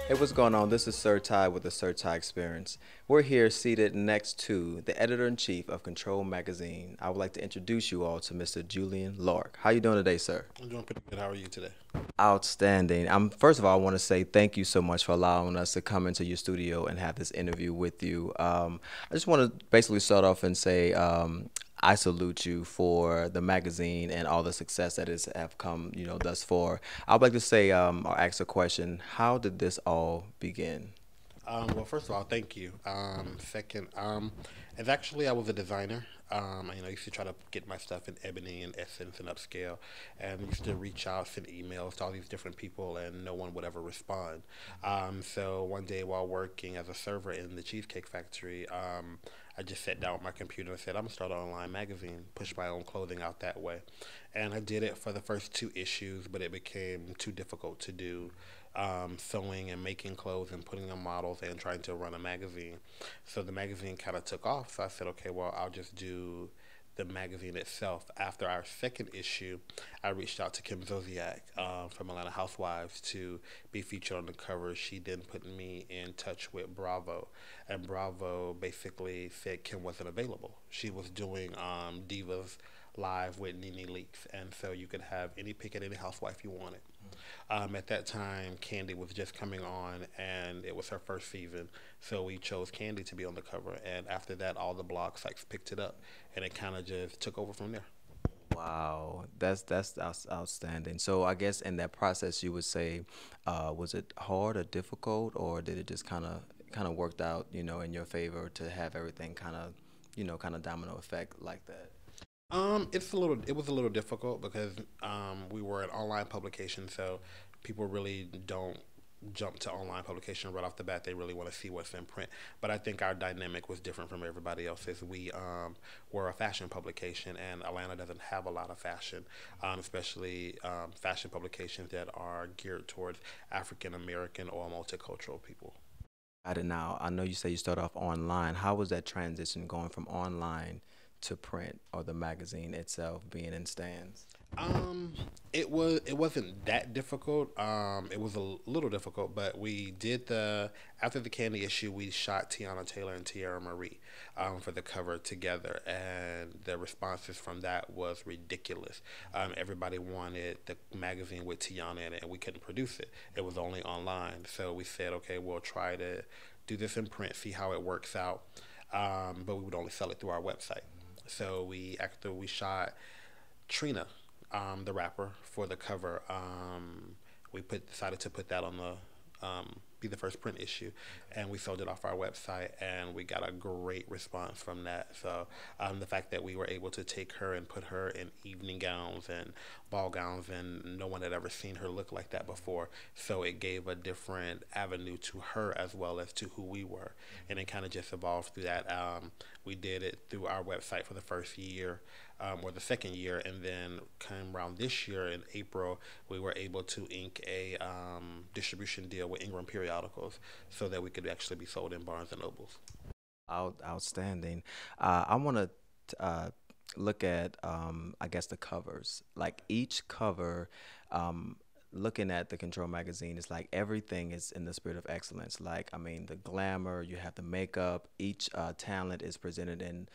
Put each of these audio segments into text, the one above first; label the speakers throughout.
Speaker 1: Hey, what's going on? This is Sir Ty with the Sir Ty Experience. We're here seated next to the editor-in-chief of Control magazine. I would like to introduce you all to Mr. Julian Lark. How you doing today, sir?
Speaker 2: I'm doing pretty good. How are you today?
Speaker 1: Outstanding. First of all, I want to say thank you so much for allowing us to come into your studio and have this interview with you. I just want to basically start off and say I salute you for the magazine and all the success that has have come, thus far. I would like to say or ask a question. How did this all begin?
Speaker 2: Well, first of all, thank you. Second, as actually I was a designer. I used to try to get my stuff in ebony and essence and upscale, and used to reach out, send emails to all these different people, and no one would ever respond. So one day while working as a server in the Cheesecake Factory, I just sat down with my computer and said, I'm gonna start an online magazine, push my own clothing out that way. And I did it for the first two issues, but it became too difficult to do. Sewing and making clothes and putting on models and trying to run a magazine. So the magazine kind of took off. So I said, okay, well, I'll just do the magazine itself. After our second issue, I reached out to Kim Zodiac from Atlanta Housewives to be featured on the cover. She then put me in touch with Bravo, and Bravo basically said Kim wasn't available. She was doing Divas Live with Nene Leakes, and so you could have any pick at any housewife you wanted. At that time, Candy was just coming on, and it was her first season, so we chose Candy to be on the cover. And after that, all the blog sites picked it up, and it kind of just took over from there.
Speaker 1: Wow, that's outstanding. So I guess in that process, you would say, was it hard or difficult, or did it just kind of worked out, in your favor to have everything kind of domino effect like that?
Speaker 2: It was a little difficult because we were an online publication, so people really don't jump to online publication right off the bat. They really want to see what's in print. But I think our dynamic was different from everybody else's. We were a fashion publication, and Atlanta doesn't have a lot of fashion, especially fashion publications that are geared towards African American or multicultural people.
Speaker 1: I don't know. I know you say you start off online. How was that transition going from online to print or the magazine itself being in stands?
Speaker 2: It wasn't that difficult. It was a little difficult, but we did the after the Candy issue, we shot Tiana Taylor and Tiara Marie for the cover together, and the responses from that was ridiculous. Everybody wanted the magazine with Tiana in it, and we couldn't produce it. It was only online, so we said, okay, we'll try to do this in print, see how it works out, but we would only sell it through our website. So after we shot Trina, the rapper, for the cover, we decided to put that on the be the first print issue, and we sold it off our website, and we got a great response from that. So the fact that we were able to take her and put her in evening gowns and ball gowns, and no one had ever seen her look like that before, so it gave a different avenue to her as well as to who we were, and it kind of just evolved through that. We did it through our website for the first year, or the second year, and then came around this year in April, we were able to ink a distribution deal with Ingram Periodicals so that we could actually be sold in Barnes and Nobles.
Speaker 1: Outstanding. I want to look at, I guess, the covers. Like each cover, looking at the Control magazine, it's like everything is in the spirit of excellence. Like, I mean, the glamour, you have the makeup, each talent is presented in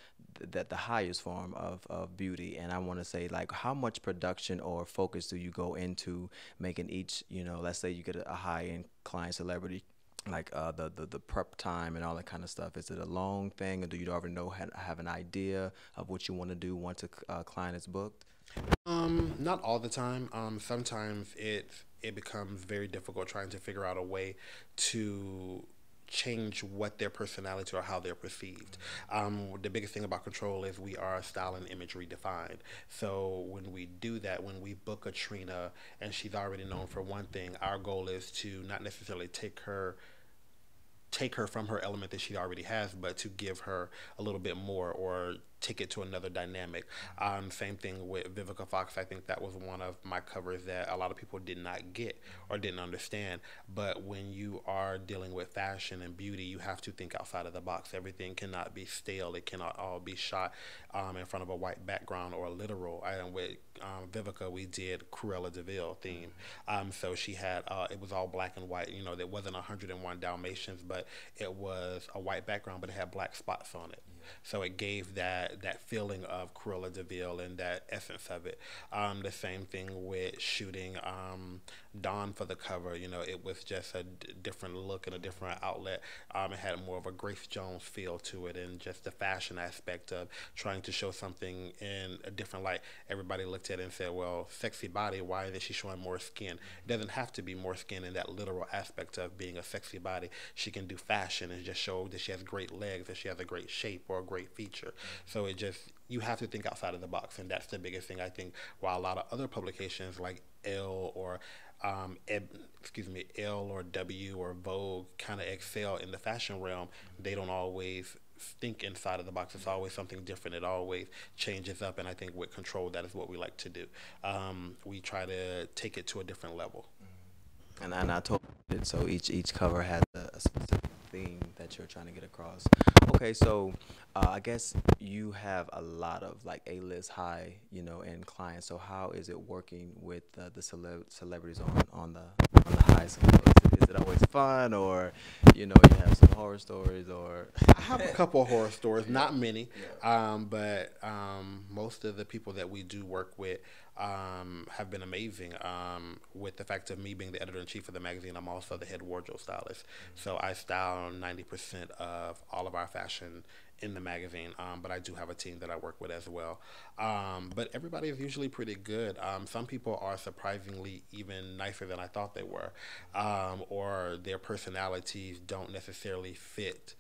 Speaker 1: the highest form of beauty. And I want to say, like, how much production or focus do you go into making each, let's say you get a high-end client celebrity, like the prep time and all that kind of stuff. Is it a long thing, or do you already have an idea of what you want to do once a client is booked?
Speaker 2: Not all the time. Sometimes it becomes very difficult trying to figure out a way to change what their personality or how they're perceived. The biggest thing about Control is we are style and imagery defined. So when we do that, when we book a Trina and she's already known for one thing, our goal is to not necessarily take her take her from her element that she already has, but to give her a little bit more or take it to another dynamic. Same thing with Vivica Fox. I think that was one of my covers that a lot of people did not get or didn't understand. But when you are dealing with fashion and beauty, you have to think outside of the box. Everything cannot be stale. It cannot all be shot in front of a white background or literal. With Vivica, we did Cruella de Vil theme. So she had, it was all black and white. You know, there wasn't 101 Dalmatians, but it was a white background, but it had black spots on it. So it gave that feeling of Cruella de Vil and that essence of it. The same thing with shooting Dawn for the cover. You know, it was just a different look and a different outlet. It had more of a Grace Jones feel to it, and just the fashion aspect of trying to show something in a different light. Everybody looked at it and said, well, sexy body, why is she showing more skin? It doesn't have to be more skin in that literal aspect of being a sexy body. She can do fashion and just show that she has great legs, that she has a great shape or a great feature. So it just, you have to think outside of the box, and that's the biggest thing I think. While a lot of other publications like Elle or Elle or W or Vogue kind of excel in the fashion realm, they don't always think inside of the box. It's always something different. It always changes up, and I think with Kontrol, that is what we like to do. We try to take it to a different level.
Speaker 1: And I told it, so each cover has a specific theme that you're trying to get across. Okay, so I guess you have a lot of like A-list high, end clients. So how is it working with the celebrities on the high scale? Is it always fun, or you have some horror stories, or?
Speaker 2: I have a couple of horror stories, not many, but most of the people that we do work with have been amazing. With the fact of me being the editor-in-chief of the magazine, I'm also the head wardrobe stylist. So I style 90% of all of our fashion in the magazine, but I do have a team that I work with as well. But everybody is usually pretty good. Some people are surprisingly even nicer than I thought they were, or their personalities don't necessarily fit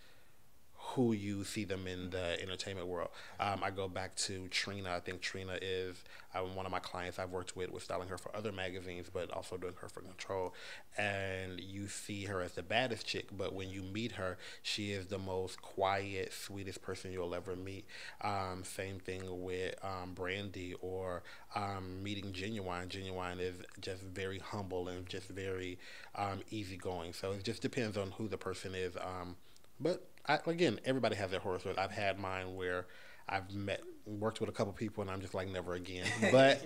Speaker 2: who you see them in the entertainment world. I go back to Trina. I think Trina is one of my clients I've worked with styling her for other magazines, but also doing her for Kontrol. And you see her as the baddest chick, but when you meet her, she is the most quiet, sweetest person you'll ever meet. Same thing with Brandy, or meeting Genuine. Genuine is just very humble and just very easygoing. So it just depends on who the person is. But again, everybody has their horror stories. I've had mine where I've worked with a couple people, and I'm just like, never again. But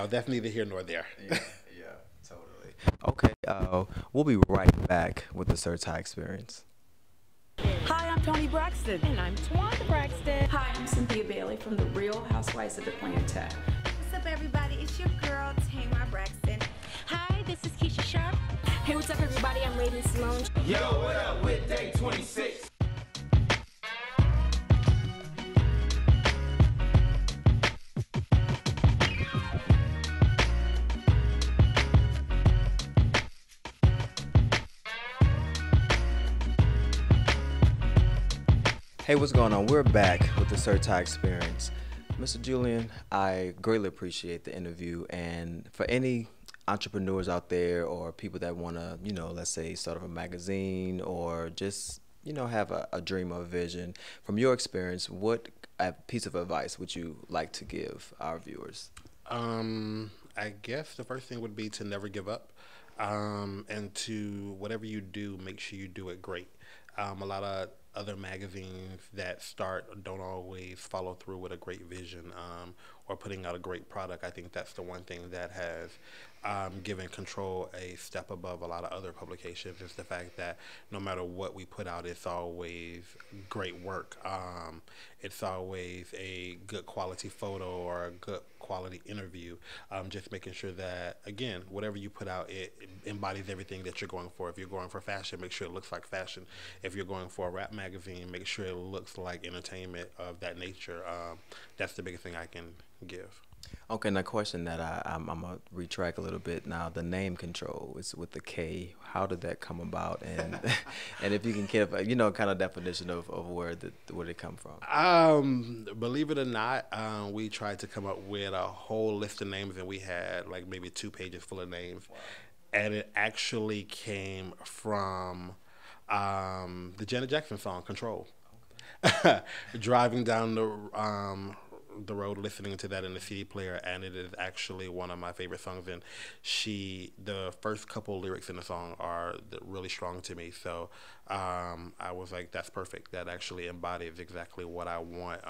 Speaker 2: that's neither here nor there.
Speaker 1: Yeah, totally. Okay, we'll be right back with the Certai Experience.
Speaker 3: Hi, I'm Toni Braxton.
Speaker 4: And I'm Tawanda Braxton.
Speaker 3: Hi, I'm Cynthia Bailey from The Real Housewives of Atlanta.
Speaker 4: What's up, everybody? It's your girl, Tamar Braxton. Hi, this is Keisha Sharp. Hey, what's up, everybody? I'm Raven Simone.
Speaker 5: Yo, what up with Day 26?
Speaker 1: Hey, what's going on? We're back with the Certai Experience. Mr. Julian, I greatly appreciate the interview, and for any entrepreneurs out there or people that want to, let's say start up a magazine or just, have a dream or a vision, from your experience, what piece of advice would you like to give our viewers?
Speaker 2: I guess the first thing would be to never give up, and to whatever you do, make sure you do it great. A lot of other magazines that start don't always follow through with a great vision, or putting out a great product. I think that's the one thing that has given Kontrol a step above a lot of other publications, is the fact that no matter what we put out, it's always great work. It's always a good quality photo or a good quality interview. Just making sure that, again, whatever you put out, it embodies everything that you're going for. If you're going for fashion, make sure it looks like fashion. If you're going for a rap magazine, make sure it looks like entertainment of that nature. That's the biggest thing I can give.
Speaker 1: Okay, now question that I'm gonna retract a little bit. Now, the name Kontrol is with the K. How did that come about? And and if you can give kind of definition of where did it come from?
Speaker 2: Believe it or not, we tried to come up with a whole list of names, and we had like maybe 2 pages full of names. Wow. And it actually came from The Janet Jackson song "Control." Driving down the road, listening to that in the CD player, and it is actually one of my favorite songs. And the first couple lyrics in the song are really strong to me. So I was like, that's perfect. That actually embodies exactly what I want.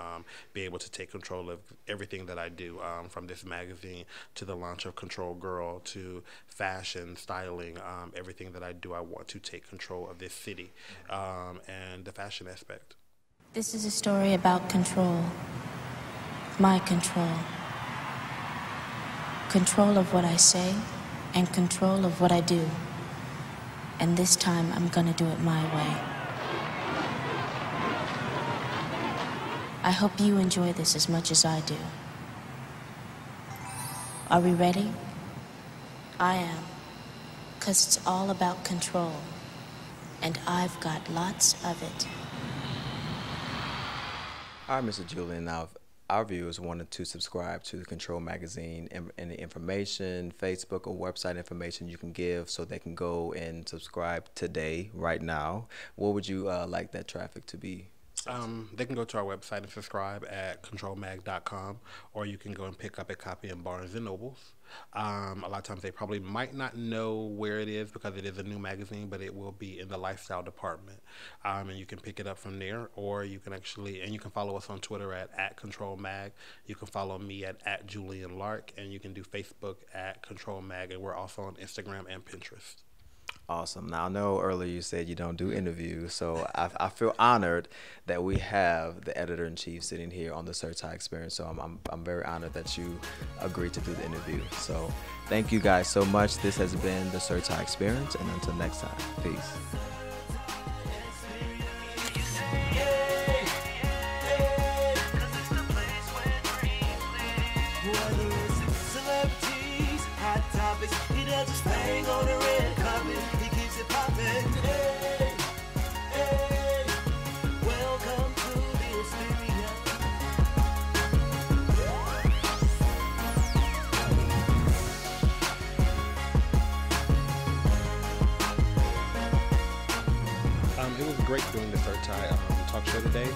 Speaker 2: Be able to take control of everything that I do, from this magazine to the launch of Control Girl to fashion, styling, everything that I do. I want to take control of this city, and the fashion aspect.
Speaker 6: This is a story about control. My control. Control of what I say and control of what I do. And this time I'm gonna do it my way. I hope you enjoy this as much as I do. Are we ready? I am. 'Cause it's all about control. And I've got lots of it.
Speaker 1: All right, Mr. Julian. Now, if our viewers wanted to subscribe to the Control magazine, and any information, Facebook or website information you can give so they can go and subscribe today, right now, what would you like that traffic to be?
Speaker 2: They can go to our website and subscribe at controlmag.com, or you can go and pick up a copy in Barnes & Nobles. A lot of times they probably might not know where it is because it is a new magazine, but it will be in the lifestyle department. And you can pick it up from there, or you can you can follow us on Twitter at controlmag. You can follow me at Julian Lark, and you can do Facebook at controlmag, and we're also on Instagram and Pinterest.
Speaker 1: Awesome. Now, I know earlier you said you don't do interviews, so I feel honored that we have the editor-in-chief sitting here on the Certai Experience. So I'm very honored that you agreed to do the interview. So thank you guys so much. This has been the Certai Experience, and until next time, peace.
Speaker 2: It was great doing the Certai talk show today.